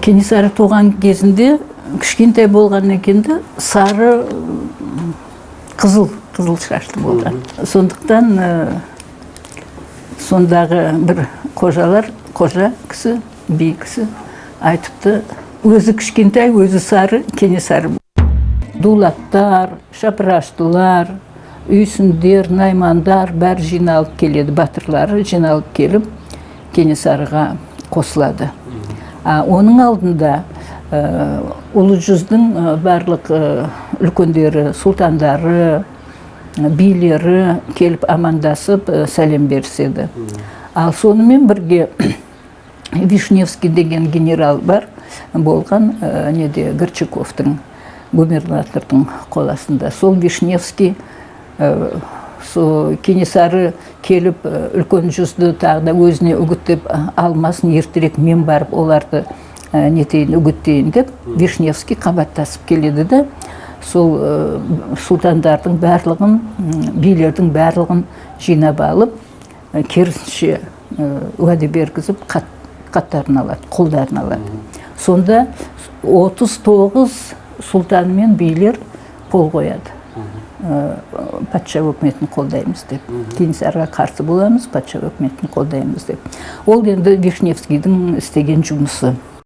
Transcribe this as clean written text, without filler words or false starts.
Кенесары туған кезінде кішкентай болған екенді, сары қызыл шашты болған. Сондықтан сондағы бір қожа кісі, би кісі айтыпты, өзі кішкентай, өзі сары, Кенесары. Дулаттар, шапыраштылар, үйсіндер, наймандар бәрі жиналып келеді, батырлары жиналып келіп Кенесарыға қосылады. Оның алдында ұлы жүздің барлық үлкендері, сұлтандары, билері келіп амандасып сәлем беріседі. Ал сонымен бірге Вишневский деген генерал бар болған, Горчаковтың, губернатордың қоласында. Сол Вишневский Кенесары келіп үлкен жүзді тағда өзіне үгіттеп алмасын, ертерек мен барып оларды үгіттейін деп, Вишневский қабаттасып келеді де, сол сұлтандардың барлығын, билердің барлығын жинап алып, керісінше уәде бергізіп қаттарын алады, қолдарын алады. Сонда 39 сұлтан мен билер қол қояды. Патша өкіметін қолдаймыз деп. Кенесарыға қарсы боламыз, патша өкіметін қолдаймыз деп. Ол енді Вишневскийдің істеген жұмысы.